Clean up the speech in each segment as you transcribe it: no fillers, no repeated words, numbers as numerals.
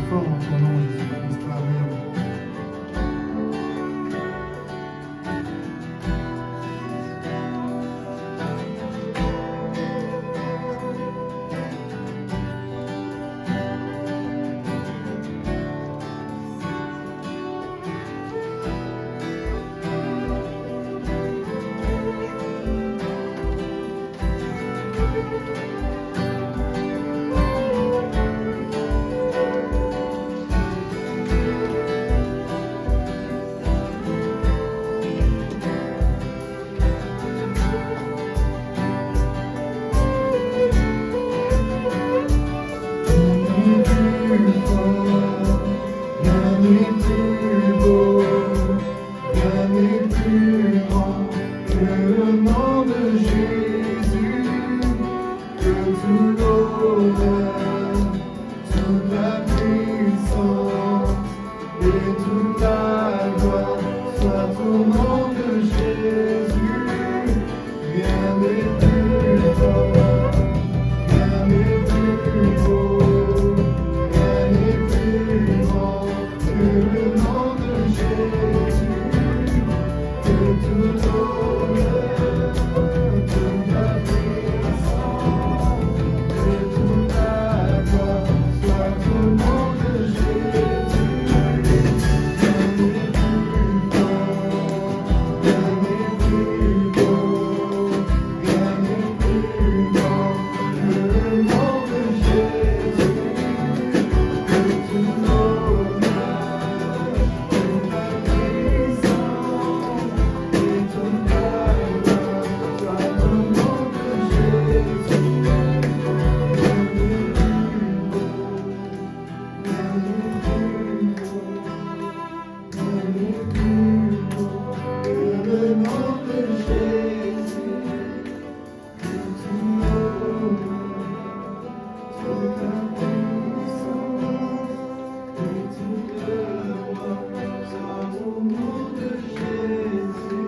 Fort en ton nom, Jésus-Christ. Alléluia. toute la gloire soit au nom de Jésus. Rien n'est plus fort, rien n'est plus beau, rien n'est plus grand que le nom de Jésus. Que tout honneur, toute la puissance, que toute la gloire soit au nom de Jésus. Rien n'est plus fort, rien n'est plus beau, rien n'est plus grand que le nom de Jésus. Que tout l'honneur, toute la puissance et toute la gloire soit au nom de Jésus. Rien n'est plus beau, rien n'est plus beau, rien n'est plus beau que le nom de Jésus. Que tout l'honneur, toute la puissance et toute la gloire soit au nom de Jésus.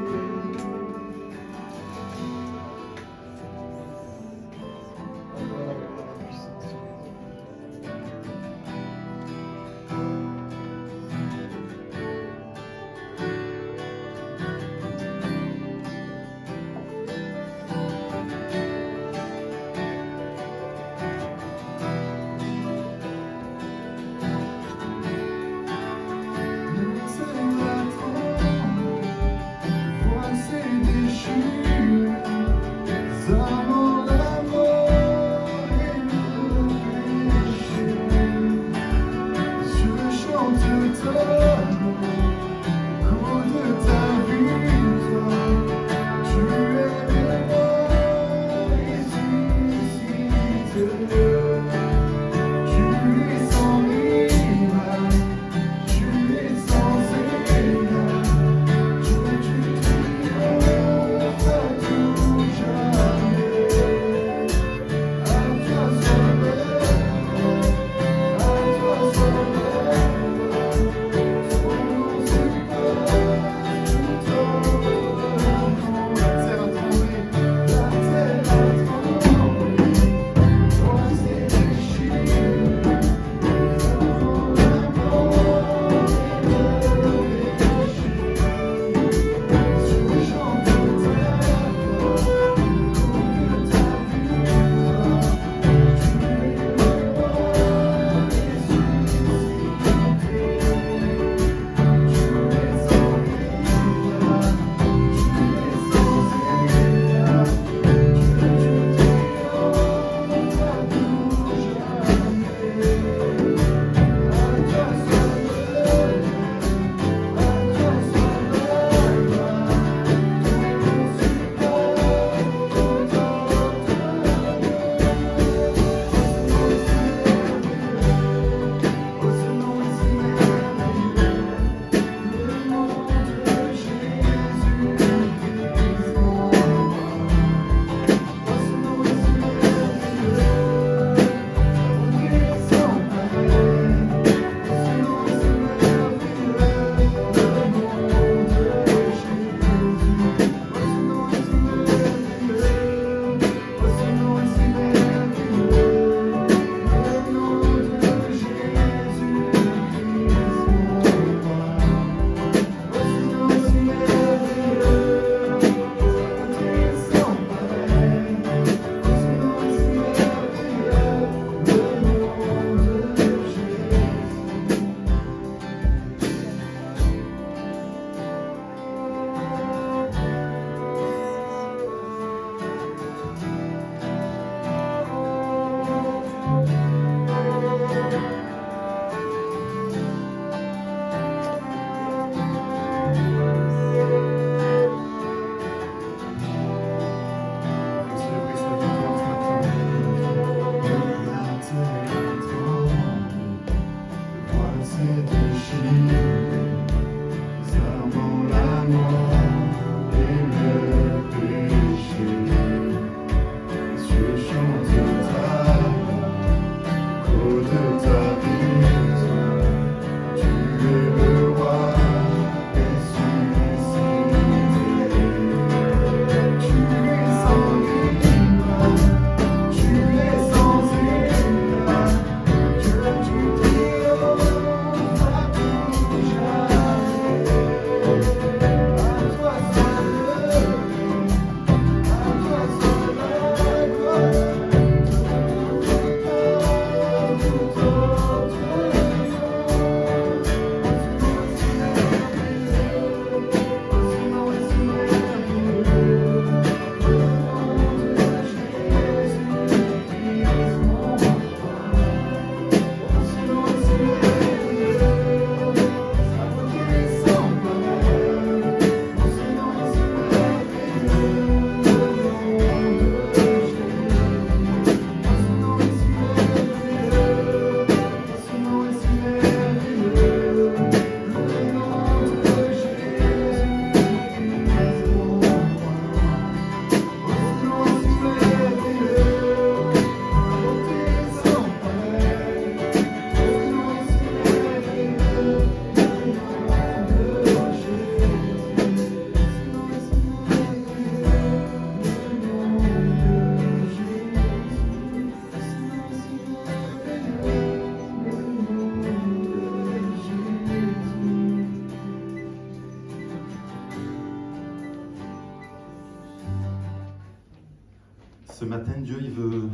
Ce matin, Dieu, il veut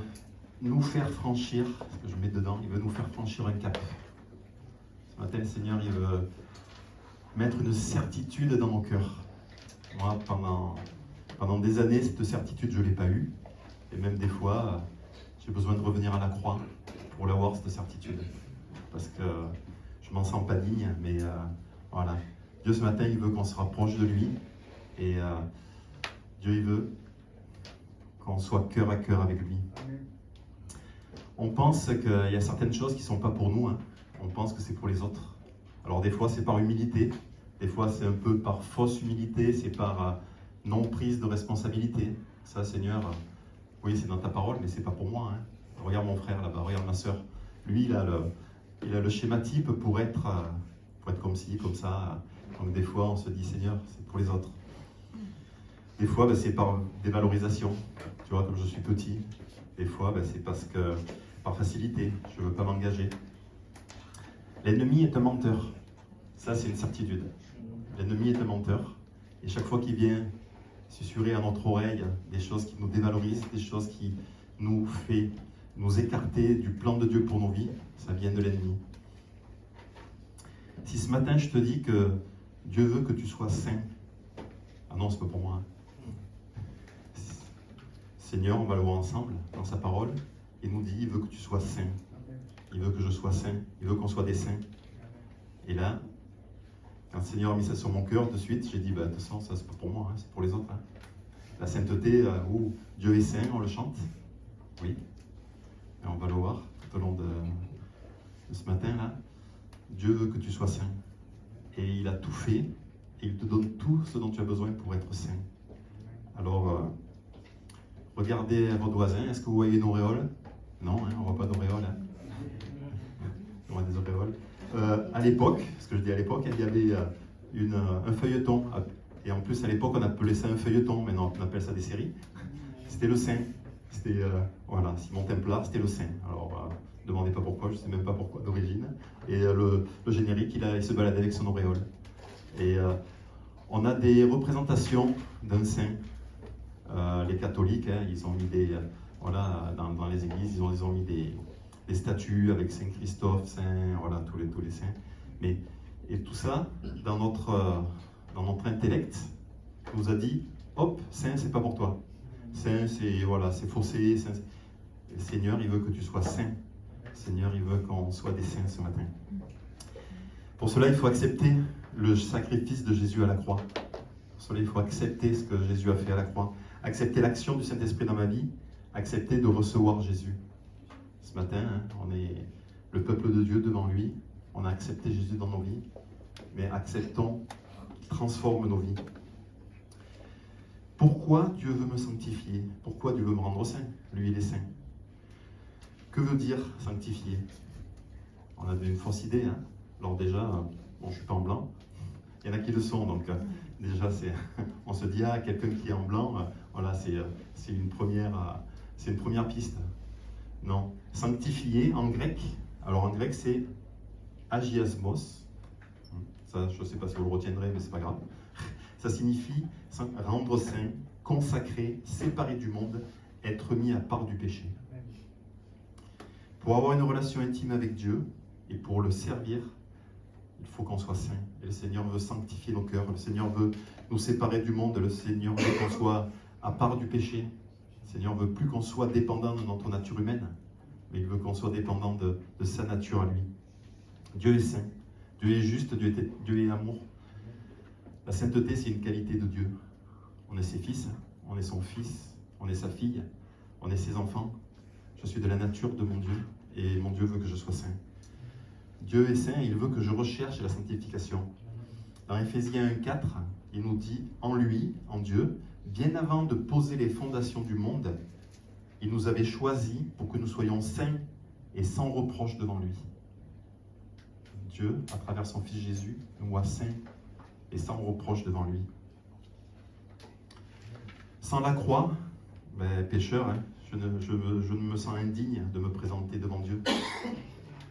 nous faire franchir, ce que je mets dedans, il veut nous faire franchir un cap. Ce matin, le Seigneur, il veut mettre une certitude dans nos cœurs. Moi, pendant des années, cette certitude, je ne l'ai pas eue. Et même des fois, j'ai besoin de revenir à la croix pour l'avoir, cette certitude. Parce que je m'en sens pas digne, mais voilà. Dieu, ce matin, il veut qu'on se rapproche de lui. Et Dieu, il veut qu'on soit cœur à cœur avec lui. On pense qu'il y a certaines choses qui ne sont pas pour nous. Hein. On pense que c'est pour les autres. Alors des fois, c'est par humilité. Des fois, c'est un peu par fausse humilité. C'est par non prise de responsabilité. Ça, Seigneur, oui, c'est dans ta parole, mais c'est pas pour moi. Hein. Regarde mon frère là-bas, regarde ma soeur. Lui, il a le schéma type pour être comme ci, comme ça. Donc des fois, on se dit, Seigneur, c'est pour les autres. Des fois, c'est par dévalorisation. Tu vois, comme je suis petit. Des fois, c'est parce que, par facilité, je ne veux pas m'engager. L'ennemi est un menteur. Ça, c'est une certitude. L'ennemi est un menteur. Et chaque fois qu'il vient susurrer à notre oreille des choses qui nous dévalorisent, des choses qui nous fait nous écarter du plan de Dieu pour nos vies, ça vient de l'ennemi. Si ce matin, je te dis que Dieu veut que tu sois saint, ah non, c'est pas pour moi. Seigneur, on va le voir ensemble dans sa parole. Il nous dit, il veut que tu sois saint. Il veut que je sois saint. Il veut qu'on soit des saints. Et là, quand le Seigneur a mis ça sur mon cœur, de suite, j'ai dit, de toute façon, ça c'est pas pour moi, hein, c'est pour les autres. Hein. La sainteté, où Dieu est saint, on le chante. Oui. Et on va le voir tout au long de ce matin-là. Dieu veut que tu sois saint. Et il a tout fait. Et il te donne tout ce dont tu as besoin pour être saint. Alors, regardez votre voisin. Est-ce que vous voyez une auréole? Non, hein, on ne voit pas d'auréole. Hein. On voit des auréoles. À l'époque, ce que je dis à l'époque, il y avait un feuilleton. Et en plus, à l'époque, on appelait ça un feuilleton. Maintenant, on appelle ça des séries. C'était le saint. C'était, voilà, Simon Templar, c'était le saint. Alors, ne demandez pas pourquoi, je ne sais même pas pourquoi d'origine. Et le générique, il se baladait avec son auréole. Et on a des représentations d'un saint. Les catholiques, hein, ils ont mis voilà, dans les églises, ils ont mis des statues avec Saint Christophe, voilà, tous les saints. Et tout ça, dans notre intellect, nous a dit, hop, saint, c'est pas pour toi. Saint, c'est faussé. Saint, le Seigneur, il veut que tu sois saint. Le Seigneur, il veut qu'on soit des saints ce matin. Pour cela, il faut accepter le sacrifice de Jésus à la croix. Pour cela, il faut accepter ce que Jésus a fait à la croix. Accepter l'action du Saint-Esprit dans ma vie. Accepter de recevoir Jésus. Ce matin, hein, on est le peuple de Dieu devant lui. On a accepté Jésus dans nos vies. Mais acceptons qu'il transforme nos vies. Pourquoi Dieu veut me sanctifier? Pourquoi Dieu veut me rendre saint? Lui, il est saint. Que veut dire sanctifier? On avait une fausse idée. Hein. Alors déjà, bon, je ne suis pas en blanc. Il y en a qui le sont, donc déjà, on se dit, quelqu'un qui est en blanc, voilà, c'est une première piste. Non. Sanctifier, en grec, alors en grec, c'est agiasmos. Ça, je ne sais pas si vous le retiendrez, mais c'est pas grave. Ça signifie rendre saint, consacré, séparé du monde, être mis à part du péché. Pour avoir une relation intime avec Dieu et pour le servir, il faut qu'on soit saint. Et le Seigneur veut sanctifier nos cœurs. Le Seigneur veut nous séparer du monde. Le Seigneur veut qu'on soit à part du péché. Le Seigneur ne veut plus qu'on soit dépendant de notre nature humaine, mais il veut qu'on soit dépendant de sa nature à lui. Dieu est saint. Dieu est juste. Dieu est amour. La sainteté, c'est une qualité de Dieu. On est ses fils, on est son fils, on est sa fille, on est ses enfants. Je suis de la nature de mon Dieu et mon Dieu veut que je sois saint. Dieu est saint et il veut que je recherche la sanctification. Dans Éphésiens 1,4, il nous dit, en lui, en Dieu, bien avant de poser les fondations du monde, il nous avait choisis pour que nous soyons saints et sans reproche devant lui. Dieu, à travers son Fils Jésus, nous voit saints et sans reproche devant lui. Sans la croix, pécheur, hein, je ne me sens indigne de me présenter devant Dieu.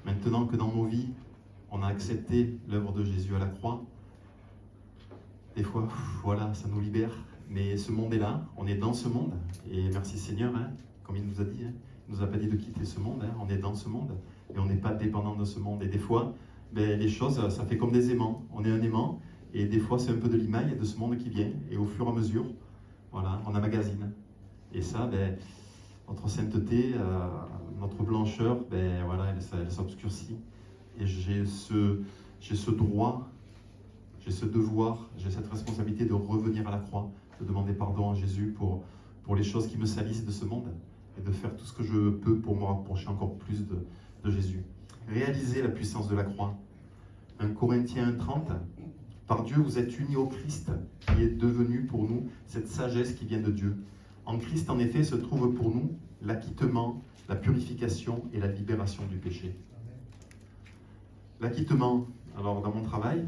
Maintenant que dans nos vies, on a accepté l'œuvre de Jésus à la croix, des fois, voilà, ça nous libère. mais ce monde est là, on est dans ce monde, et merci Seigneur, hein, comme il nous a dit, hein, il ne nous a pas dit de quitter ce monde, hein, on est dans ce monde, et on n'est pas dépendant de ce monde. Et des fois, les choses, ça fait comme des aimants, on est un aimant, et des fois c'est un peu de l'imaille de ce monde qui vient, et au fur et à mesure, voilà, on emmagasine. Et ça, notre sainteté, notre blancheur, voilà, elle s'obscurcit. Et j'ai ce droit, j'ai ce devoir, j'ai cette responsabilité de revenir à la croix, de demander pardon à Jésus pour les choses qui me salissent de ce monde, et de faire tout ce que je peux pour me rapprocher encore plus de Jésus. Réaliser la puissance de la croix. 1 Corinthiens 1,30, par Dieu vous êtes unis au Christ, qui est devenu pour nous cette sagesse qui vient de Dieu. En Christ, en effet, se trouve pour nous l'acquittement, la purification et la libération du péché. L'acquittement, alors dans mon travail,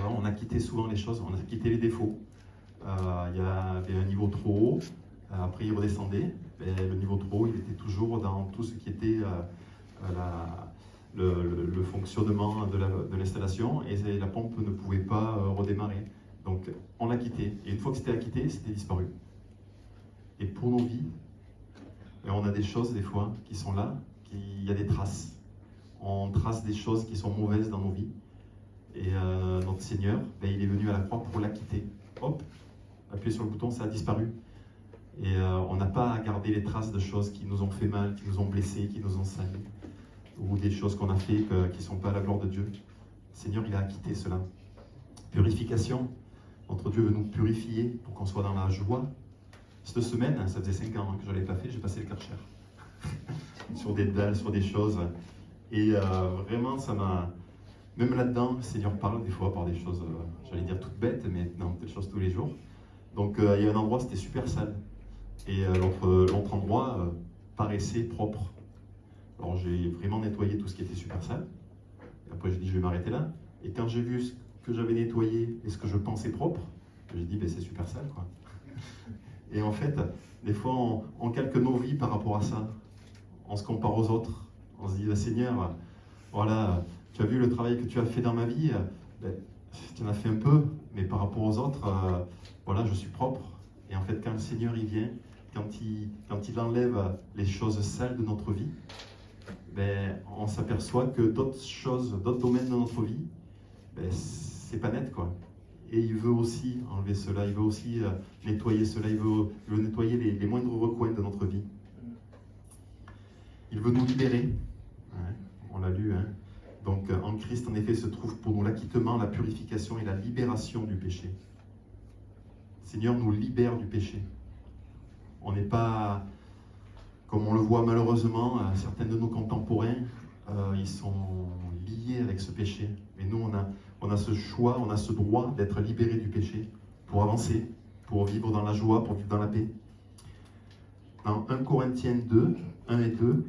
on a quitté souvent les choses, on a quitté les défauts. Il y avait un niveau trop haut, après il redescendait, le niveau trop haut, il était toujours dans tout ce qui était le fonctionnement de l'installation, et la pompe ne pouvait pas redémarrer. Donc on l'a quitté, et une fois que c'était acquitté, c'était disparu. Et pour nos vies, on a des choses des fois qui sont là, il y a des traces. On trace des choses qui sont mauvaises dans nos vies. Et notre Seigneur, il est venu à la croix pour l'acquitter. Hop, appuyez sur le bouton, ça a disparu. Et on n'a pas à garder les traces de choses qui nous ont fait mal, qui nous ont blessés, qui nous ont salis, ou des choses qu'on a fait qui ne sont pas à la gloire de Dieu. Le Seigneur, il a acquitté cela. Purification. Notre Dieu veut nous purifier pour qu'on soit dans la joie. Cette semaine, ça faisait 5 ans que je ne l'avais pas fait, j'ai passé le Karcher. Sur des dalles, sur des choses. Et vraiment, ça m'a... Même là-dedans, le Seigneur parle des fois par des choses, j'allais dire toutes bêtes, mais non, des choses tous les jours. Donc il y a un endroit, c'était super sale. Et l'autre endroit paraissait propre. Alors j'ai vraiment nettoyé tout ce qui était super sale. Et après j'ai dit, je vais m'arrêter là. Et quand j'ai vu ce que j'avais nettoyé et ce que je pensais propre, j'ai dit, c'est super sale, quoi. Et en fait, des fois, on calque nos vies par rapport à ça. On se compare aux autres. On se dit, Seigneur, voilà, tu as vu le travail que tu as fait dans ma vie, tu en as fait un peu, mais par rapport aux autres, voilà, je suis propre. Et en fait, quand le Seigneur il vient, quand il enlève les choses sales de notre vie, on s'aperçoit que d'autres choses, d'autres domaines de notre vie, c'est pas net, quoi. Et il veut aussi enlever cela, il veut aussi nettoyer cela, il veut nettoyer les moindres recoins de notre vie. Il veut nous libérer, ouais, on l'a lu, hein. Donc en Christ, en effet, se trouve pour nous l'acquittement, la purification et la libération du péché. Le Seigneur nous libère du péché. On n'est pas, comme on le voit malheureusement, certains de nos contemporains, ils sont liés avec ce péché. Mais nous, on a ce choix, on a ce droit d'être libérés du péché pour avancer, pour vivre dans la joie, pour vivre dans la paix. Dans 1 Corinthiens 2, 1 et 2,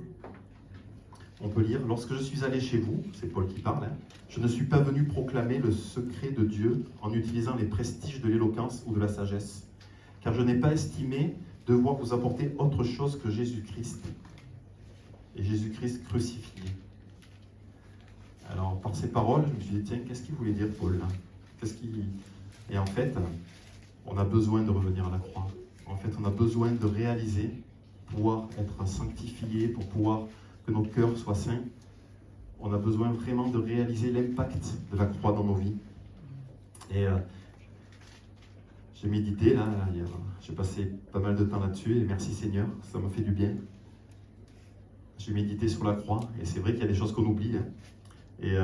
on peut lire, « Lorsque je suis allé chez vous, c'est Paul qui parle, je ne suis pas venu proclamer le secret de Dieu en utilisant les prestiges de l'éloquence ou de la sagesse, car je n'ai pas estimé devoir vous apporter autre chose que Jésus-Christ, et Jésus-Christ crucifié. » Alors, par ces paroles, je me suis dit, tiens, qu'est-ce qu'il voulait dire, Paul, là ? Et en fait, on a besoin de revenir à la croix. En fait, on a besoin de réaliser, pouvoir être sanctifié, pour pouvoir que nos cœurs soient saints. On a besoin vraiment de réaliser l'impact de la croix dans nos vies. Et j'ai médité, là, j'ai passé pas mal de temps là-dessus, et merci Seigneur, ça m'a fait du bien. J'ai médité sur la croix, et c'est vrai qu'il y a des choses qu'on oublie. Et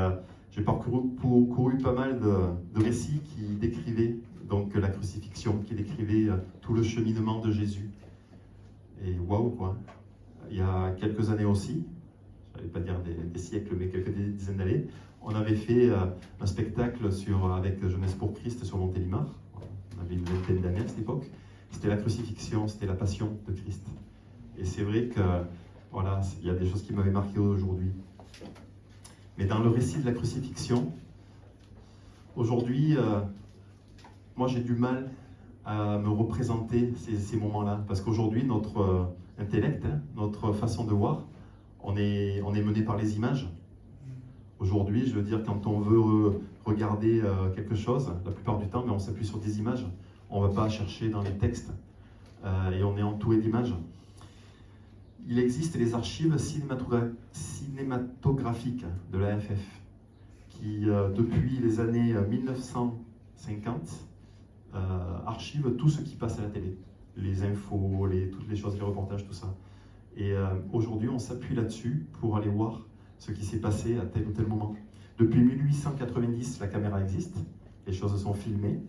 j'ai parcouru pas mal de récits qui décrivaient donc la crucifixion, qui décrivaient tout le cheminement de Jésus. Et waouh, quoi. Il y a quelques années aussi, je n'allais pas dire des siècles, mais quelques dizaines d'années, on avait fait un spectacle avec Jeunesse pour Christ sur Montélimar. On avait une vingtaine d'années à cette époque. C'était la crucifixion, c'était la passion de Christ. Et c'est vrai que, voilà, il y a des choses qui m'avaient marqué aujourd'hui. Mais dans le récit de la crucifixion, aujourd'hui, moi j'ai du mal à me représenter ces moments-là. Parce qu'aujourd'hui, notre intellect, notre façon de voir, on est mené par les images. Aujourd'hui, je veux dire, quand on veut regarder quelque chose, la plupart du temps, on s'appuie sur des images. on ne va pas chercher dans les textes, et on est entouré d'images. Il existe les archives cinématographiques de l'AFF qui, depuis les années 1950, archivent tout ce qui passe à la télé, les infos, toutes les choses, les reportages, tout ça. Et aujourd'hui, on s'appuie là-dessus pour aller voir ce qui s'est passé à tel ou tel moment. Depuis 1890, la caméra existe, les choses sont filmées,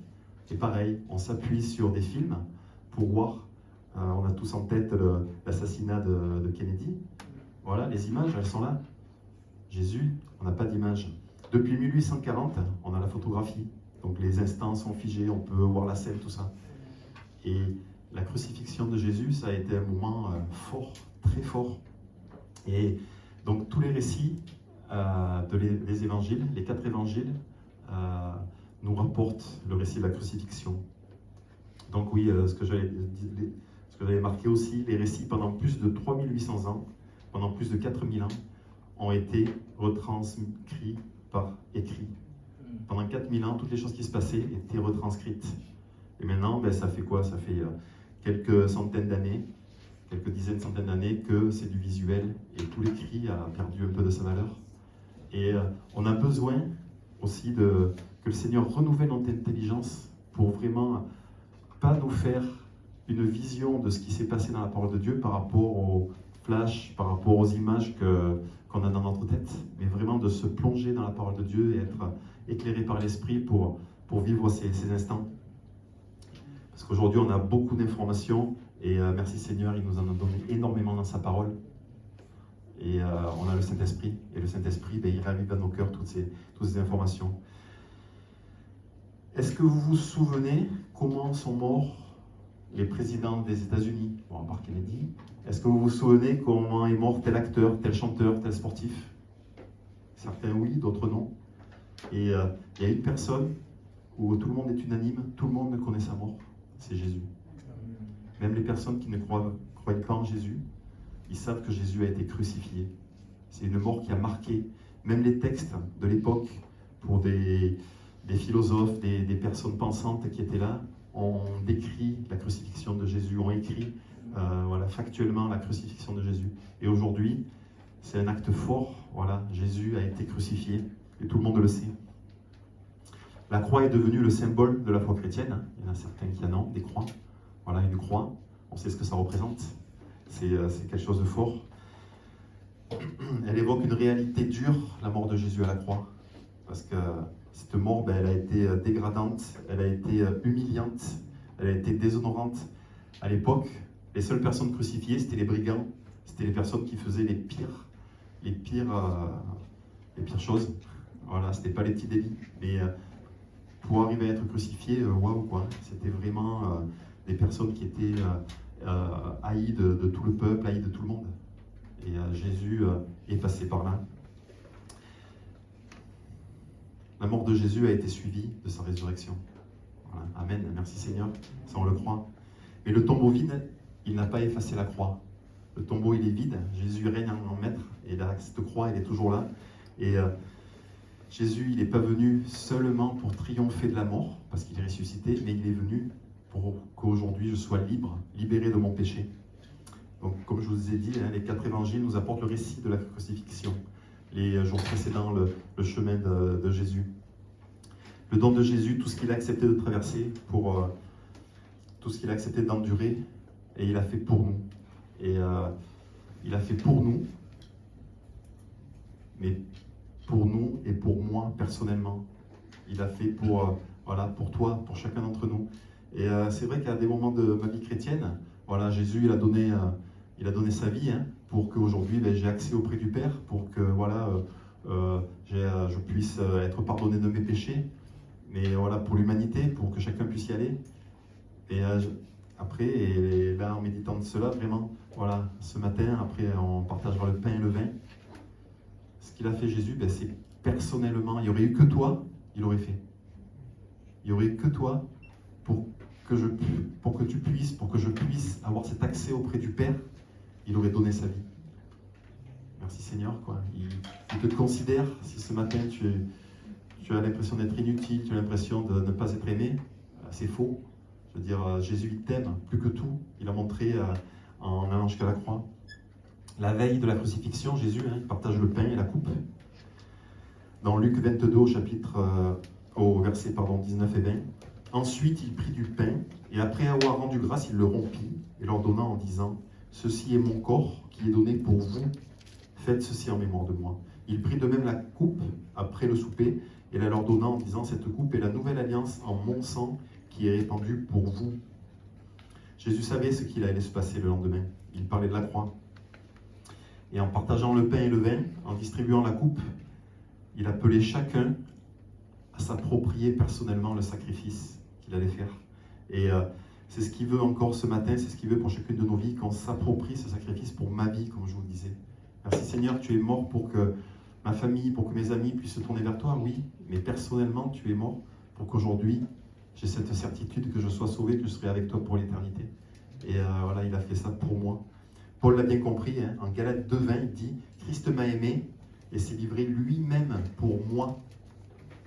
et pareil, on s'appuie sur des films pour voir. On a tous en tête l'assassinat de Kennedy. Voilà, les images, elles sont là. Jésus, on n'a pas d'image. Depuis 1840, on a la photographie. Donc les instants sont figés, on peut voir la scène, tout ça. Et la crucifixion de Jésus, ça a été un moment fort, très fort. Et donc tous les récits des évangiles, les 4 évangiles, nous rapportent le récit de la crucifixion. Donc oui, ce que j'avais marqué aussi, les récits pendant plus de 3800 ans, pendant plus de 4000 ans, ont été retranscrits par écrit. Pendant 4000 ans, toutes les choses qui se passaient étaient retranscrites. Et maintenant, ça fait quoi? Ça fait quelques centaines d'années, quelques dizaines, centaines d'années que c'est du visuel et tout l'écrit a perdu un peu de sa valeur. Et on a besoin aussi que le Seigneur renouvelle notre intelligence pour vraiment pas nous faire une vision de ce qui s'est passé dans la parole de Dieu par rapport aux flashs, par rapport aux images qu'on a dans notre tête, mais vraiment de se plonger dans la parole de Dieu et être éclairé par l'Esprit pour vivre ces instants. Parce qu'aujourd'hui, on a beaucoup d'informations et merci Seigneur, il nous en a donné énormément dans sa parole. Et on a le Saint-Esprit, et le Saint-Esprit, il ravive dans nos cœurs toutes ces informations. Est-ce que vous vous souvenez comment sont morts les présidents des États-Unis, bon, à part Kennedy? Est-ce que vous vous souvenez comment est mort tel acteur, tel chanteur, tel sportif? Certains oui, d'autres non. Et il y a une personne où tout le monde est unanime, tout le monde connaît sa mort, c'est Jésus. Même les personnes qui ne croient pas en Jésus, ils savent que Jésus a été crucifié. C'est une mort qui a marqué même les textes de l'époque pour des philosophes, des personnes pensantes qui étaient là, ont décrit la crucifixion de Jésus, ont écrit factuellement la crucifixion de Jésus. Et aujourd'hui, c'est un acte fort. Voilà, Jésus a été crucifié et tout le monde le sait. La croix est devenue le symbole de la foi chrétienne. Il y en a certains qui en ont des croix. Voilà, une croix, on sait ce que ça représente. C'est quelque chose de fort. Elle évoque une réalité dure, la mort de Jésus à la croix. Parce que cette mort, elle a été dégradante, elle a été humiliante, elle a été déshonorante. À l'époque, les seules personnes crucifiées, c'était les brigands, c'était les personnes qui faisaient les pires choses. Voilà, c'était pas les petits délits. Mais pour arriver à être crucifié, waouh quoi. C'était vraiment des personnes qui étaient haïes de tout le peuple, haïes de tout le monde. Et Jésus est passé par là. La mort de Jésus a été suivie de sa résurrection. Voilà. Amen, merci Seigneur, ça on le croit. Mais le tombeau vide, il n'a pas effacé la croix. Le tombeau, il est vide, Jésus règne en maître, et cette croix, elle est toujours là. Et Jésus, il n'est pas venu seulement pour triompher de la mort, parce qu'il est ressuscité, mais il est venu pour qu'aujourd'hui je sois libre, libéré de mon péché. Donc, comme je vous ai dit, les 4 évangiles nous apportent le récit de la crucifixion, les jours précédents, le chemin de Jésus. Le don de Jésus, tout ce qu'il a accepté de traverser, tout ce qu'il a accepté d'endurer, et il a fait pour nous. Et il a fait pour nous, mais pour nous et pour moi personnellement. Il a fait pour toi, pour chacun d'entre nous. Et c'est vrai qu'à des moments de ma vie chrétienne, Jésus il a donné sa vie pour qu'aujourd'hui j'ai accès auprès du Père, pour que je puisse être pardonné de mes péchés, mais pour l'humanité, pour que chacun puisse y aller. Et après, et là en méditant de cela, vraiment, ce matin, après on partagera le pain et le vin. Ce qu'il a fait Jésus, c'est personnellement, il n'y aurait eu que toi, il aurait fait. Il n'y aurait eu que toi pour que je puisse avoir cet accès auprès du Père, il aurait donné sa vie. Merci Seigneur, quoi. Il te considère, si ce matin tu as l'impression d'être inutile, tu as l'impression de ne pas être aimé, c'est faux. Je veux dire, Jésus, il t'aime plus que tout. Il a montré en allant jusqu'à la croix. La veille de la crucifixion, Jésus il partage le pain et la coupe. Dans Luc 22, au verset 19 et 20. Ensuite, il prit du pain, et après avoir rendu grâce, il le rompit, et leur donna en disant, « Ceci est mon corps qui est donné pour vous. Faites ceci en mémoire de moi. » Il prit de même la coupe après le souper, et la leur donna en disant, « Cette coupe est la nouvelle alliance en mon sang qui est répandue pour vous. » Jésus savait ce qu'il allait se passer le lendemain. Il parlait de la croix. Et en partageant le pain et le vin, en distribuant la coupe, il appelait chacun à s'approprier personnellement le sacrifice qu'il allait faire. Et c'est ce qu'il veut encore ce matin, c'est ce qu'il veut pour chacune de nos vies, qu'on s'approprie ce sacrifice pour ma vie, comme je vous le disais. Merci Seigneur, tu es mort pour que ma famille, pour que mes amis puissent se tourner vers toi, oui, mais personnellement, tu es mort pour qu'aujourd'hui, j'ai cette certitude que je sois sauvé, que je serai avec toi pour l'éternité. Et voilà, il a fait ça pour moi. Paul l'a bien compris, en Galates 2,20, il dit « Christ m'a aimé et s'est livré lui-même pour moi. »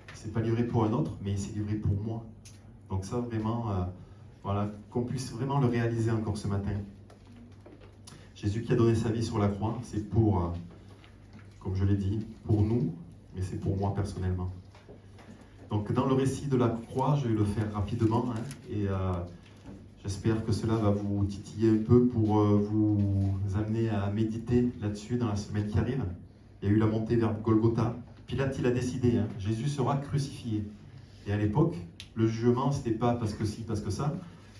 Il ne s'est pas livré pour un autre, mais il s'est livré pour moi. Donc ça, vraiment, voilà, qu'on puisse vraiment le réaliser encore ce matin. Jésus qui a donné sa vie sur la croix, c'est pour, comme je l'ai dit, pour nous, mais c'est pour moi personnellement. Donc dans le récit de la croix, je vais le faire rapidement, et j'espère que cela va vous titiller un peu pour vous amener à méditer là-dessus dans la semaine qui arrive. Il y a eu la montée vers Golgotha. Pilate, il a décidé, Jésus sera crucifié. Et à l'époque, le jugement, c'était pas parce que si, parce que ça.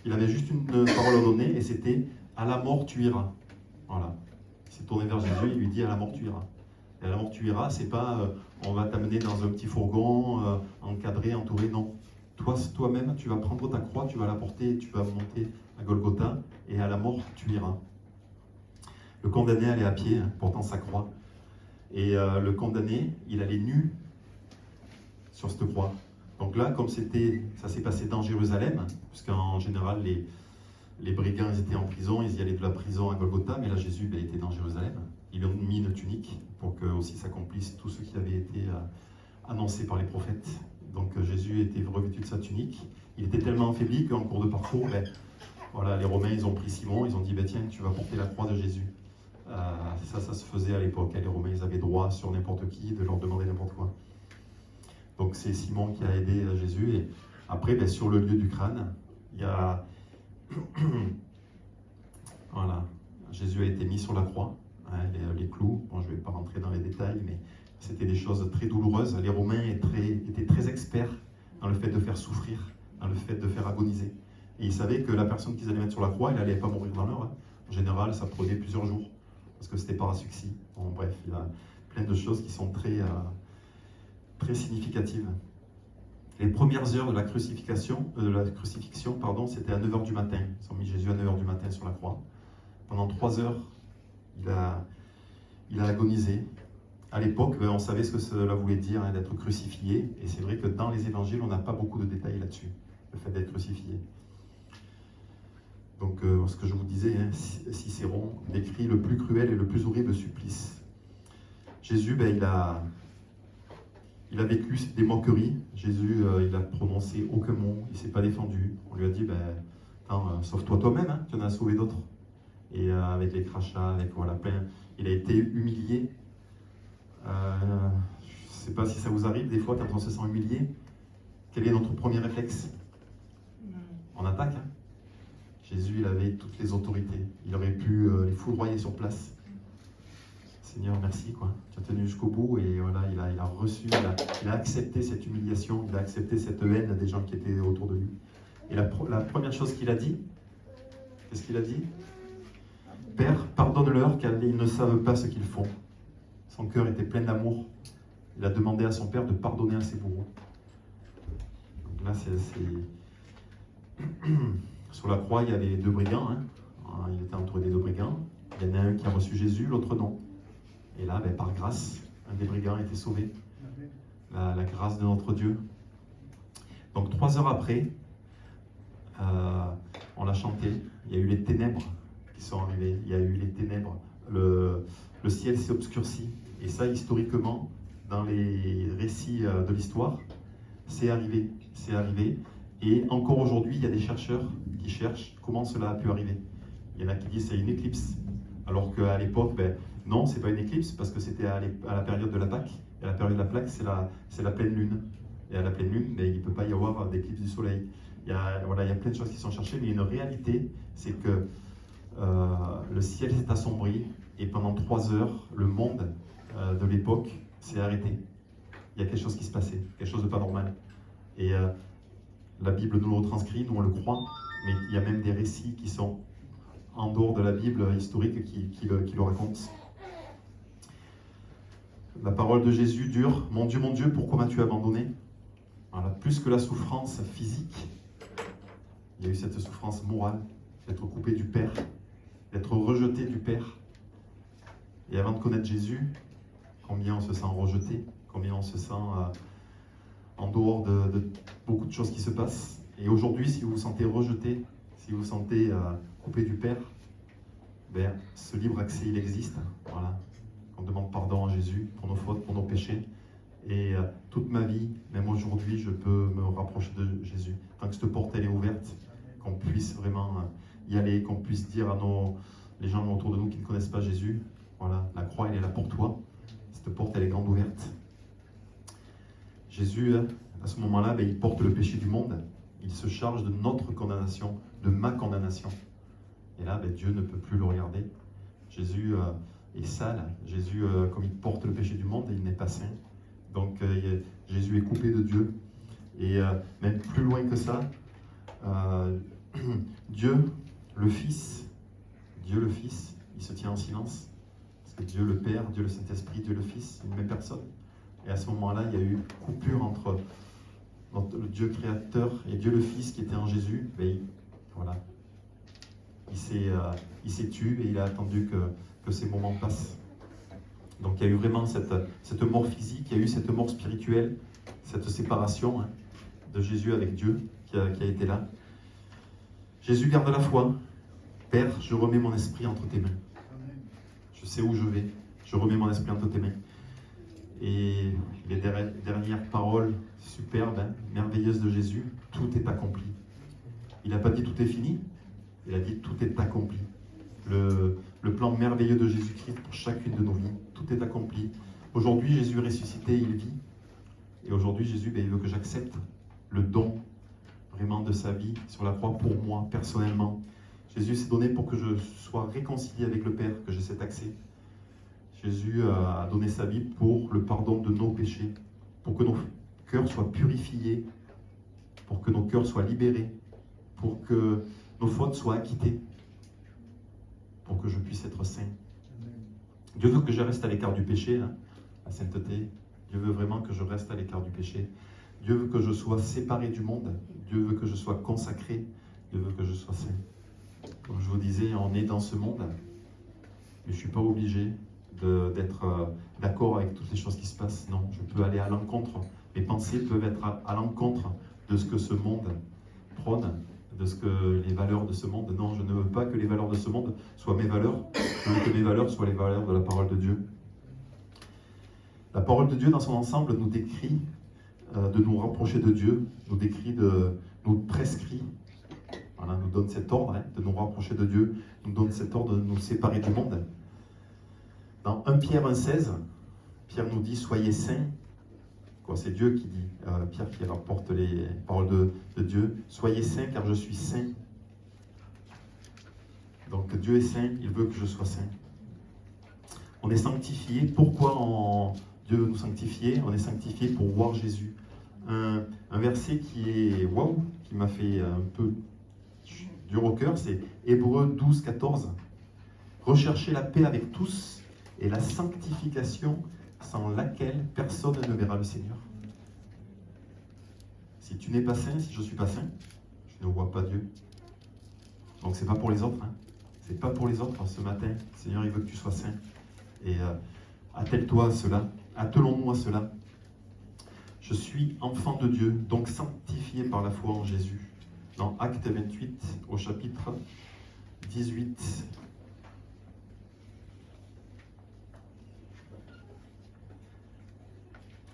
Il avait juste une parole à donner, et c'était « à la mort tu iras ». Voilà. Il s'est tourné vers Jésus, il lui dit « à la mort tu iras ». Et à la mort tu iras, c'est pas on va t'amener dans un petit fourgon, encadré, entouré, non. Toi-même, tu vas prendre ta croix, tu vas la porter, tu vas monter à Golgotha, et à la mort tu iras. Le condamné allait à pied, portant sa croix. Et le condamné, il allait nu sur cette croix. Donc là, comme ça s'est passé dans Jérusalem, puisqu'en général, les brigands ils étaient en prison, ils y allaient de la prison à Golgotha, mais là, Jésus était dans Jérusalem. Ils lui ont mis une tunique pour que aussi s'accomplisse tout ce qui avait été annoncé par les prophètes. Donc Jésus était revêtu de sa tunique. Il était tellement affaibli qu'en cours de parcours, voilà, les Romains, ils ont pris Simon, ils ont dit, tiens, tu vas porter la croix de Jésus. Ça se faisait à l'époque. Les Romains, ils avaient droit sur n'importe qui de leur demander n'importe quoi. Donc c'est Simon qui a aidé Jésus. Et après, sur le lieu du crâne, il y a... voilà, Jésus a été mis sur la croix, les clous. Bon, je ne vais pas rentrer dans les détails, mais c'était des choses très douloureuses. Les Romains étaient très experts dans le fait de faire souffrir, dans le fait de faire agoniser. Et ils savaient que la personne qu'ils allaient mettre sur la croix, elle n'allait pas mourir dans l'heure. En général, ça prenait plusieurs jours, parce que c'était par asphyxie. Bon, bref, il y a plein de choses qui sont très significatives. Les premières heures de la crucifixion, c'était à 9h du matin. Ils ont mis Jésus à 9h du matin sur la croix. Pendant 3 heures, il a agonisé. À l'époque, on savait ce que cela voulait dire d'être crucifié. Et c'est vrai que dans les évangiles, on n'a pas beaucoup de détails là-dessus, le fait d'être crucifié. Donc, ce que je vous disais, Cicéron décrit le plus cruel et le plus horrible supplice. Jésus, il a vécu des moqueries. Jésus, il a prononcé aucun mot, il ne s'est pas défendu. On lui a dit, sauve-toi toi-même, tu en as sauvé d'autres. Et avec les crachats, avec plein. Il a été humilié. Je ne sais pas si ça vous arrive, des fois, quand on se sent humilié, quel est notre premier réflexe? On attaque. Jésus, il avait toutes les autorités. Il aurait pu les foudroyer sur place. Seigneur, merci, tu as tenu jusqu'au bout, et voilà, il a reçu, il a accepté cette humiliation, il a accepté cette haine des gens qui étaient autour de lui. Et la première chose qu'il a dit, qu'est-ce qu'il a dit? Père, pardonne-leur, car ils ne savent pas ce qu'ils font. Son cœur était plein d'amour. Il a demandé à son père de pardonner à ses bourreaux. Donc là, sur la croix, il y avait 2 brigands. Il était entouré des 2 brigands. Il y en a un qui a reçu Jésus, l'autre non. Et là, par grâce, un des brigands a été sauvé. La grâce de notre Dieu. Donc 3 heures après, on l'a chanté. Il y a eu les ténèbres qui sont arrivées. Il y a eu les ténèbres. Le ciel s'est obscurci. Et ça, historiquement, dans les récits de l'histoire, c'est arrivé. C'est arrivé. Et encore aujourd'hui, il y a des chercheurs qui cherchent comment cela a pu arriver. Il y en a qui disent c'est une éclipse, alors qu'à l'époque, non, c'est pas une éclipse, parce que c'était à la période de la Pâque. Et à la période de la Pâque, c'est la pleine lune. Et à la pleine lune, il ne peut pas y avoir d'éclipse du soleil. Il y a plein de choses qui sont cherchées, mais une réalité, c'est que le ciel s'est assombri, et pendant 3 heures, le monde de l'époque s'est arrêté. Il y a quelque chose qui se passait, quelque chose de pas normal. Et la Bible nous le retranscrit, nous on le croit, mais il y a même des récits qui sont en dehors de la Bible historique qui le racontent. La parole de Jésus dure. Mon Dieu, pourquoi m'as-tu abandonné? Voilà, plus que la souffrance physique, il y a eu cette souffrance morale, d'être coupé du Père, d'être rejeté du Père. Et avant de connaître Jésus, combien on se sent rejeté, combien on se sent en dehors de beaucoup de choses qui se passent. Et aujourd'hui, si vous vous sentez rejeté, si vous vous sentez coupé du Père, ce libre accès, il existe. Voilà. On demande pardon à Jésus pour nos fautes, pour nos péchés. Et toute ma vie, même aujourd'hui, je peux me rapprocher de Jésus. Tant que cette porte elle est ouverte, qu'on puisse vraiment y aller, qu'on puisse dire à les gens autour de nous qui ne connaissent pas Jésus, voilà, la croix elle est là pour toi. Cette porte elle est grande ouverte. Jésus, à ce moment-là, il porte le péché du monde. Il se charge de notre condamnation, de ma condamnation. Et là, Dieu ne peut plus le regarder. Jésus est sale. Jésus, comme il porte le péché du monde, il n'est pas saint. Donc Jésus est coupé de Dieu. Et même plus loin que ça, Dieu le Fils, il se tient en silence. Parce que Dieu le Père, Dieu le Saint-Esprit, Dieu le Fils, c'est une même personne. Et à ce moment-là, il y a eu coupure entre le Dieu créateur et Dieu le Fils qui était en Jésus. Il s'est tué et il a attendu que ces moments passent. Donc il y a eu vraiment cette mort physique, il y a eu cette mort spirituelle, cette séparation de Jésus avec Dieu qui a été là. Jésus garde la foi. Père, je remets mon esprit entre tes mains. Je sais où je vais. Je remets mon esprit entre tes mains. Et les dernières paroles superbes, merveilleuses de Jésus, tout est accompli. Il n'a pas dit tout est fini, il a dit tout est accompli. Le plan merveilleux de Jésus-Christ pour chacune de nos vies, tout est accompli. Aujourd'hui, Jésus est ressuscité, il vit. Et aujourd'hui, Jésus, il veut que j'accepte le don vraiment de sa vie sur la croix pour moi, personnellement. Jésus s'est donné pour que je sois réconcilié avec le Père, que j'ai cet accès. Jésus a donné sa vie pour le pardon de nos péchés, pour que nos cœurs soient purifiés, pour que nos cœurs soient libérés, pour que nos fautes soient acquittées, pour que je puisse être saint. Dieu veut que je reste à l'écart du péché, la sainteté. Dieu veut vraiment que je reste à l'écart du péché. Dieu veut que je sois séparé du monde. Dieu veut que je sois consacré. Dieu veut que je sois saint. Comme je vous disais, on est dans ce monde, mais je ne suis pas obligé d'être d'accord avec toutes les choses qui se passent. Non, je peux aller à l'encontre. Mes pensées peuvent être à l'encontre de ce que ce monde prône, de ce que les valeurs de ce monde. Non, je ne veux pas que les valeurs de ce monde soient mes valeurs. Je veux que mes valeurs soient les valeurs de la parole de Dieu. La parole de Dieu dans son ensemble nous décrit de nous rapprocher de Dieu, nous prescrit, voilà, nous donne cet ordre de nous rapprocher de Dieu, nous donne cet ordre de nous séparer du monde. Dans 1 Pierre 1,16, Pierre nous dit « Soyez saints ». C'est Dieu qui dit, Pierre qui rapporte les paroles de Dieu. « Soyez saints car je suis saint ». Donc Dieu est saint, il veut que je sois saint. On est sanctifié. Pourquoi Dieu veut nous sanctifier? On est sanctifié pour voir Jésus. Un verset qui m'a fait un peu dur au cœur, c'est Hébreux 12, 14. « Recherchez la paix avec tous et la sanctification sans laquelle personne ne verra le Seigneur. » Si tu n'es pas saint, si je ne suis pas saint, je ne vois pas Dieu. Donc c'est pas pour les autres. C'est pas pour les autres. Ce matin, le Seigneur, il veut que tu sois saint. Et attelle-toi à cela. Attelons-nous à cela. Je suis enfant de Dieu, donc sanctifié par la foi en Jésus. Dans Acte 28, au chapitre 18.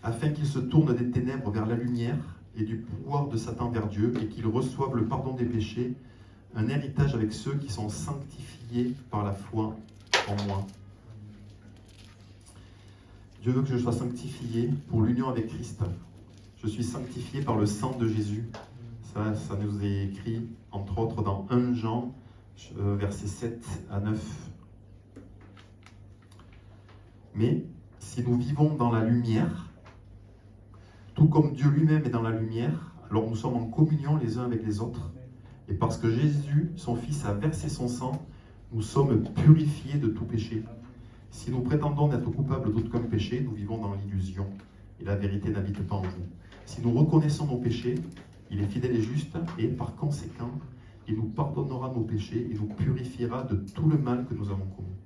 Afin qu'il se tourne des ténèbres vers la lumière et du pouvoir de Satan vers Dieu, et qu'ils reçoivent le pardon des péchés, un héritage avec ceux qui sont sanctifiés par la foi en moi. Dieu veut que je sois sanctifié pour l'union avec Christ. Je suis sanctifié par le sang de Jésus. Ça nous est écrit, entre autres, dans 1 Jean, versets 7 à 9. Mais si nous vivons dans la lumière, tout comme Dieu lui-même est dans la lumière, alors nous sommes en communion les uns avec les autres. Et parce que Jésus, son Fils, a versé son sang, nous sommes purifiés de tout péché. Si nous prétendons n'être coupables d'aucun péché, nous vivons dans l'illusion, et la vérité n'habite pas en vous. Si nous reconnaissons nos péchés, il est fidèle et juste, et par conséquent, il nous pardonnera nos péchés et nous purifiera de tout le mal que nous avons commis.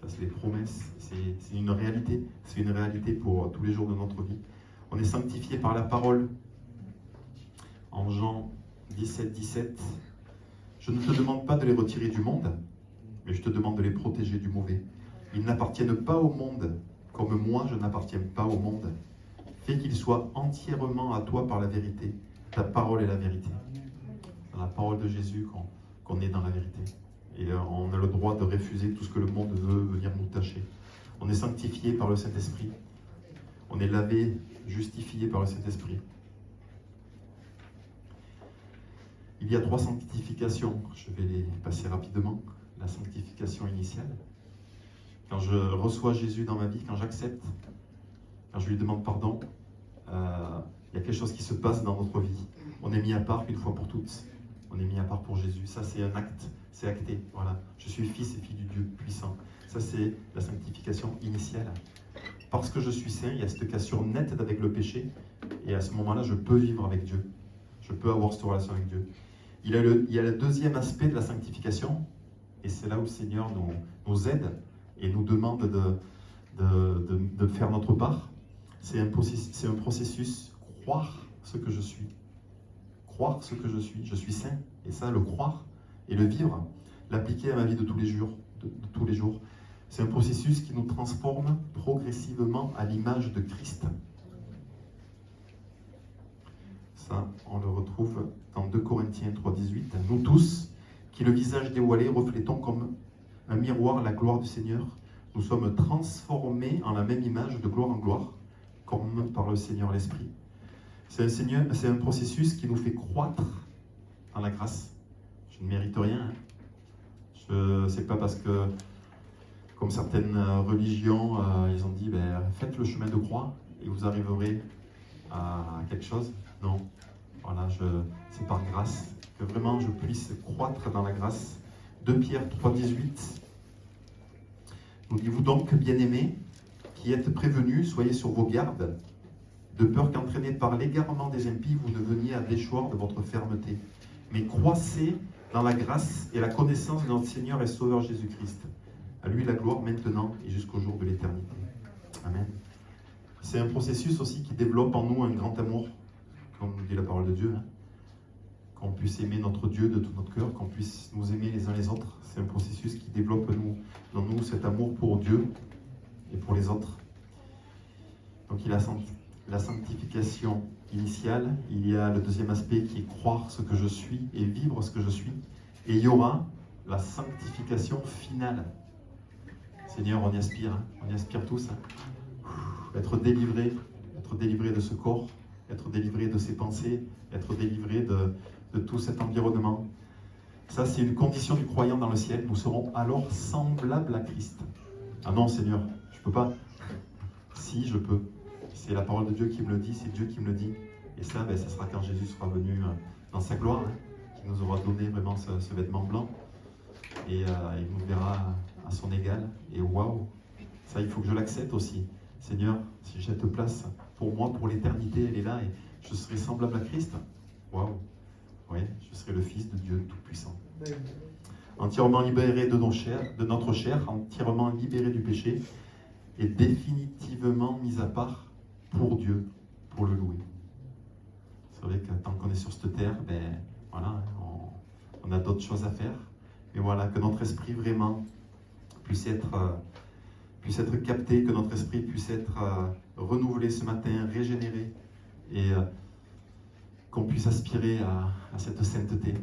Ça, c'est les promesses, c'est une réalité. C'est une réalité pour tous les jours de notre vie. On est sanctifié par la parole. En Jean 17, 17, je ne te demande pas de les retirer du monde, mais je te demande de les protéger du mauvais. Ils n'appartiennent pas au monde, comme moi je n'appartiens pas au monde. Fais qu'ils soient entièrement à toi par la vérité. Ta parole est la vérité. C'est la parole de Jésus qu'on est dans la vérité. Et on a le droit de refuser tout ce que le monde veut venir nous tâcher. On est sanctifié par le Saint-Esprit. On est lavé, justifié par le Saint-Esprit. Il y a 3 sanctifications. Je vais les passer rapidement. La sanctification initiale. Quand je reçois Jésus dans ma vie, quand j'accepte, quand je lui demande pardon, il y a quelque chose qui se passe dans notre vie. On est mis à part une fois pour toutes. On est mis à part pour Jésus. Ça, c'est un acte. C'est acté. Voilà. Je suis fils et fille du Dieu puissant. Ça, c'est la sanctification initiale. Parce que je suis saint, il y a cette cassure nette avec le péché. Et à ce moment-là, je peux vivre avec Dieu. Je peux avoir cette relation avec Dieu. Il y a le deuxième aspect de la sanctification. Et c'est là où le Seigneur nous aide et nous demande de faire notre part. C'est un processus, croire ce que je suis. Croire ce que je suis. Je suis saint. Et ça, le croire et le vivre, l'appliquer à ma vie de tous les jours. C'est un processus qui nous transforme progressivement à l'image de Christ. Ça, on le retrouve dans 2 Corinthiens 3,18. Nous tous, qui le visage dévoilé reflétons comme un miroir la gloire du Seigneur, nous sommes transformés en la même image de gloire en gloire, comme par le Seigneur l'Esprit. C'est un processus qui nous fait croître dans la grâce. Je ne mérite rien. C'est pas parce que, comme certaines religions, ils ont dit faites le chemin de croix et vous arriverez à quelque chose. Non. Voilà, c'est par grâce que vraiment je puisse croître dans la grâce. 2 Pierre 3,18 nous dit: vous donc, bien-aimés, qui êtes prévenus, soyez sur vos gardes, de peur qu'entraînés par l'égarement des impies, vous ne veniez à déchoir de votre fermeté. Mais croissez dans la grâce et la connaissance de notre Seigneur et Sauveur Jésus-Christ. À lui la gloire maintenant et jusqu'au jour de l'éternité. Amen. C'est un processus aussi qui développe en nous un grand amour, comme dit la parole de Dieu. Qu'on puisse aimer notre Dieu de tout notre cœur, qu'on puisse nous aimer les uns les autres. C'est un processus qui développe dans nous cet amour pour Dieu et pour les autres. Donc il y a la sanctification initiale, il y a le deuxième aspect qui est croire ce que je suis et vivre ce que je suis. Et il y aura la sanctification finale. Seigneur, on y aspire tous. Être délivré de ce corps, être délivré de ses pensées, être délivré de tout cet environnement. Ça, c'est une condition du croyant dans le ciel. Nous serons alors semblables à Christ. Ah non, Seigneur, je ne peux pas. Si, je peux. C'est la parole de Dieu qui me le dit, c'est Dieu qui me le dit. Et ça, ça sera quand Jésus sera venu dans sa gloire, qui nous aura donné vraiment ce vêtement blanc. Et il nous verra à son égal. Et waouh, ça, il faut que je l'accepte aussi. Seigneur, si j'ai cette place pour moi, pour l'éternité, elle est là, et je serai semblable à Christ. Waouh, oui, je serai le Fils de Dieu Tout-Puissant. Entièrement libéré de notre chair, entièrement libéré du péché, et définitivement mis à part pour Dieu, pour le louer. C'est vrai que tant qu'on est sur cette terre, voilà, on a d'autres choses à faire. Mais voilà, que notre esprit vraiment puisse être capté, que notre esprit puisse être renouvelé ce matin, régénéré, et qu'on puisse aspirer à cette sainteté.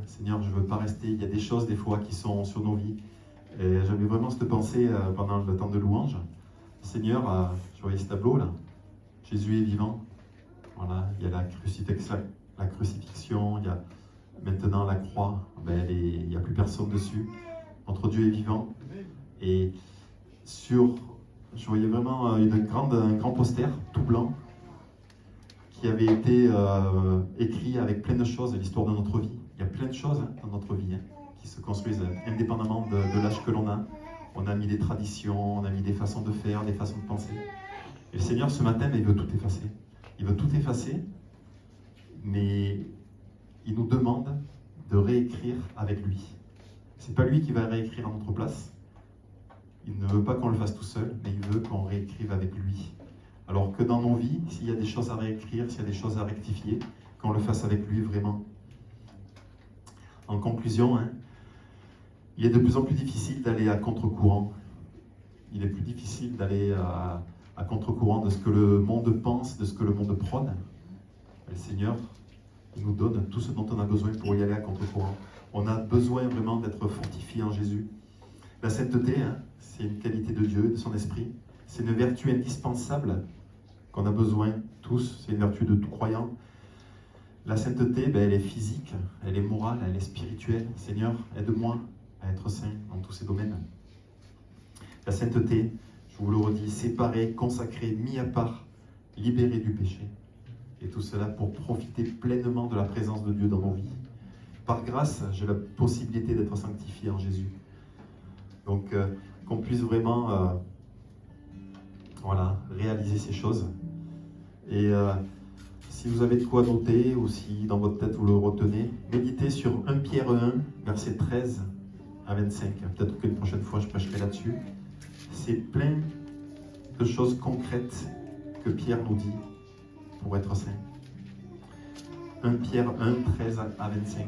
Seigneur, je ne veux pas rester, il y a des choses des fois qui sont sur nos vies. Et j'avais vraiment cette pensée pendant le temps de louange. Seigneur, je voyais ce tableau là, Jésus est vivant. Voilà, il y a la crucifixion, il y a maintenant la croix, il n'y a plus personne dessus. Notre Dieu est vivant. Et je voyais vraiment un grand poster tout blanc qui avait été écrit avec plein de choses, l'histoire de notre vie. Il y a plein de choses dans notre vie qui se construisent indépendamment de l'âge que l'on a. On a mis des traditions, on a mis des façons de faire, des façons de penser. Et le Seigneur, ce matin, il veut tout effacer. Il veut tout effacer, mais il nous demande de réécrire avec lui. C'est pas lui qui va réécrire à notre place. Il ne veut pas qu'on le fasse tout seul, mais il veut qu'on réécrive avec lui. Alors que dans nos vies, s'il y a des choses à réécrire, s'il y a des choses à rectifier, qu'on le fasse avec lui vraiment. En conclusion, il est de plus en plus difficile d'aller à contre-courant. Il est plus difficile d'aller à contre-courant de ce que le monde pense, de ce que le monde prône. Le Seigneur nous donne tout ce dont on a besoin pour y aller à contre-courant. On a besoin vraiment d'être fortifié en Jésus. La sainteté, c'est une qualité de Dieu, de son esprit. C'est une vertu indispensable qu'on a besoin tous. C'est une vertu de tout croyant. La sainteté, elle est physique, elle est morale, elle est spirituelle. Seigneur, aide-moi à être saint dans tous ces domaines. La sainteté, je vous le redis, séparé, consacré, mis à part, libéré du péché. Et tout cela pour profiter pleinement de la présence de Dieu dans nos vies. Par grâce, j'ai la possibilité d'être sanctifié en Jésus. Donc, qu'on puisse vraiment réaliser ces choses. Et si vous avez de quoi noter, ou si dans votre tête vous le retenez, méditez sur 1 Pierre 1, versets 13 à 25. Peut-être qu'une prochaine fois je prêcherai là-dessus. C'est plein de choses concrètes que Pierre nous dit pour être saint. 1 Pierre 1, 13 à 25.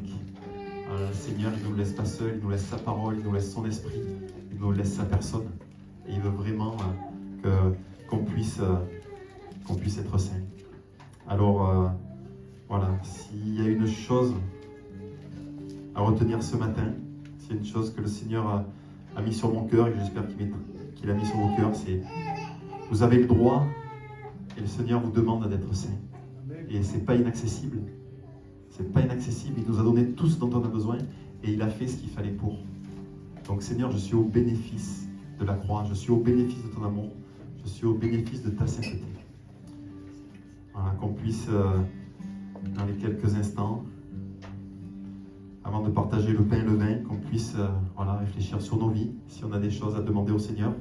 Le Seigneur, il ne nous laisse pas seul, il nous laisse sa parole, il nous laisse son esprit, il nous laisse sa personne. Et il veut vraiment qu'on puisse être saint. Alors, s'il y a une chose à retenir ce matin, s'il y a une chose que le Seigneur a mis sur mon cœur, et j'espère qu'il a mis sur vos cœurs, c'est vous avez le droit, et le Seigneur vous demande d'être saint. Et c'est pas inaccessible. C'est pas inaccessible. Il nous a donné tout ce dont on a besoin, et il a fait ce qu'il fallait pour. Donc Seigneur, je suis au bénéfice de la croix, je suis au bénéfice de ton amour, je suis au bénéfice de ta sainteté. Voilà, qu'on puisse, dans les quelques instants, avant de partager le pain et le vin, qu'on puisse réfléchir sur nos vies, si on a des choses à demander au Seigneur,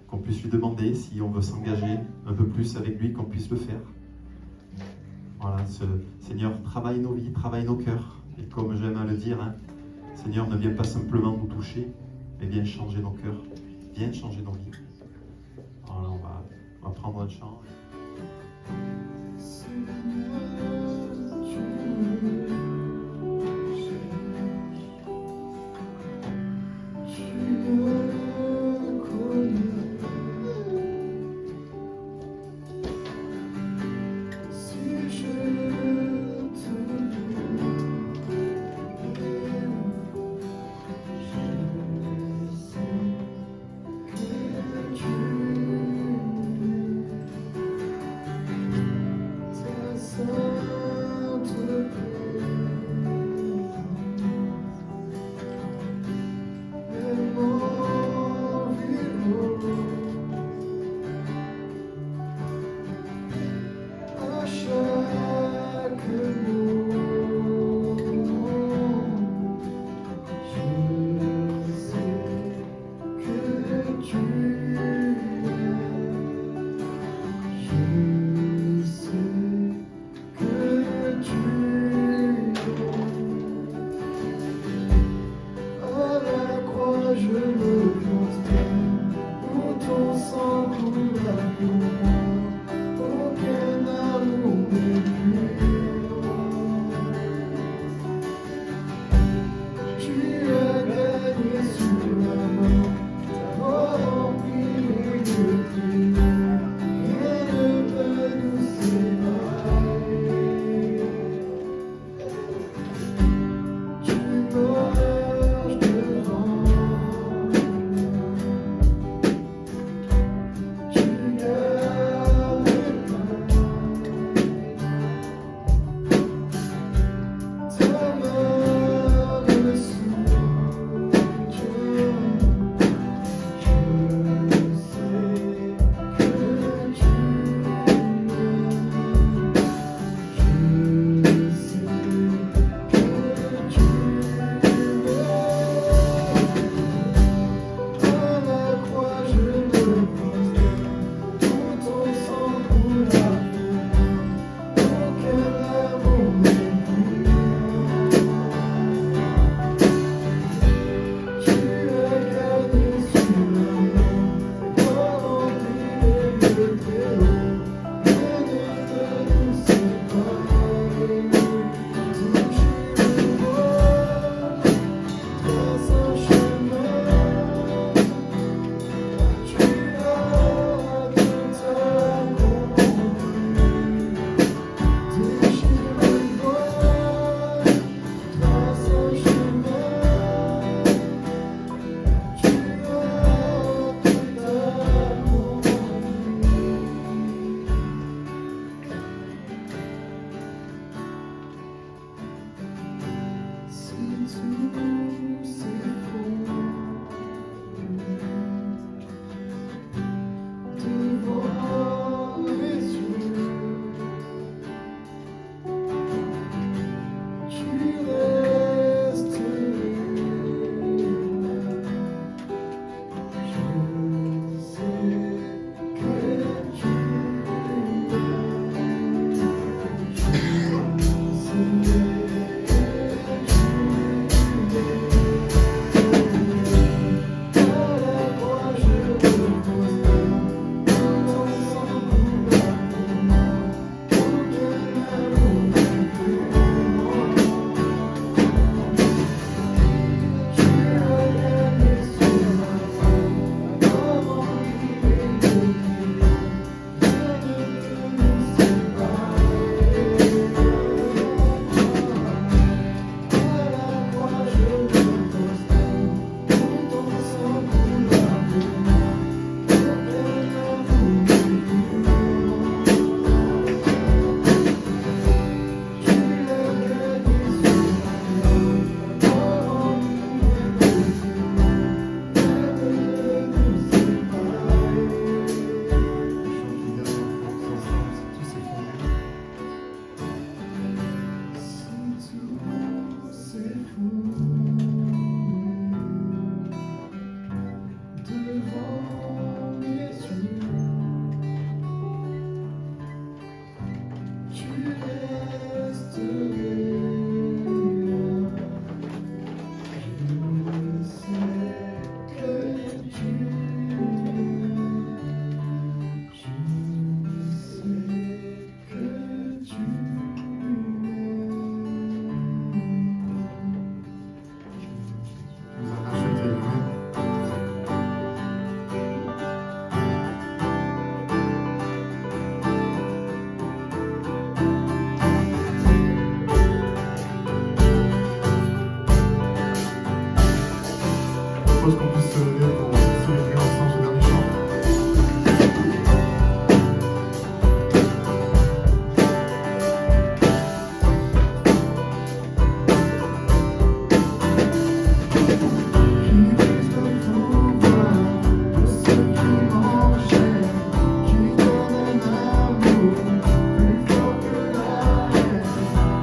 qu'on puisse lui demander si on veut s'engager un peu plus avec lui, qu'on puisse le faire. Voilà, Seigneur, travaille nos vies, travaille nos cœurs. Et comme j'aime à le dire, Seigneur, ne viens pas simplement nous toucher, mais viens changer nos cœurs, viens changer nos vies. Voilà, on va prendre un chant.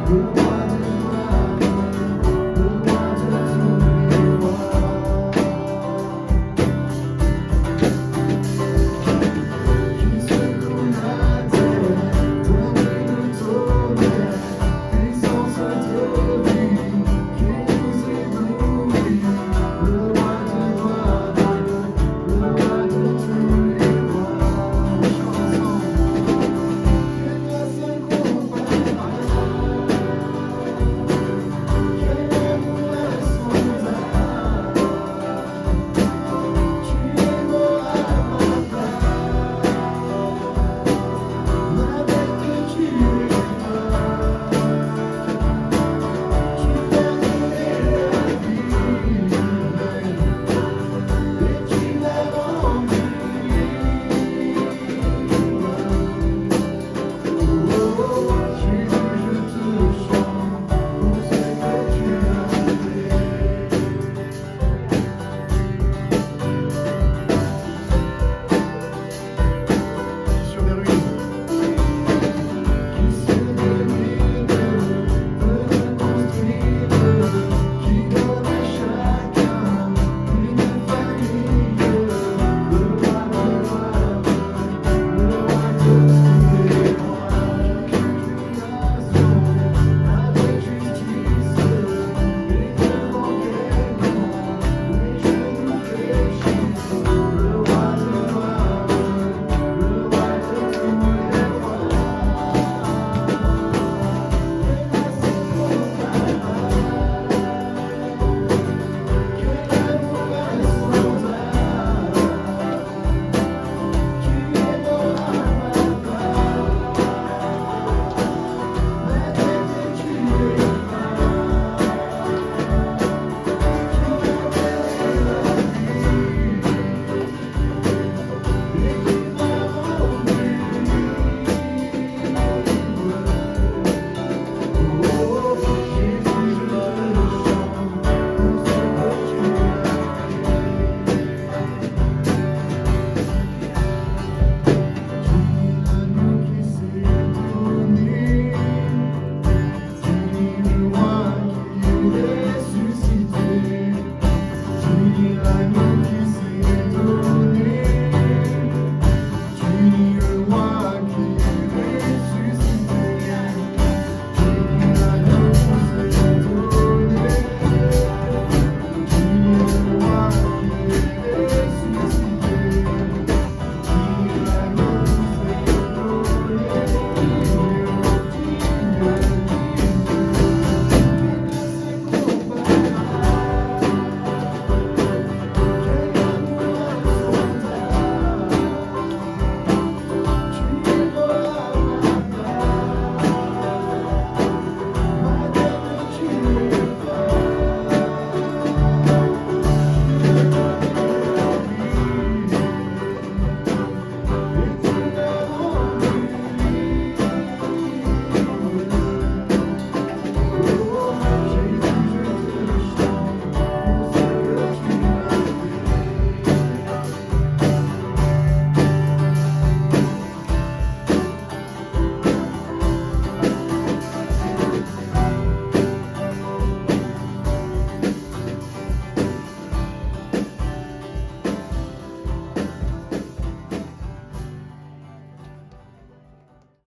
Good.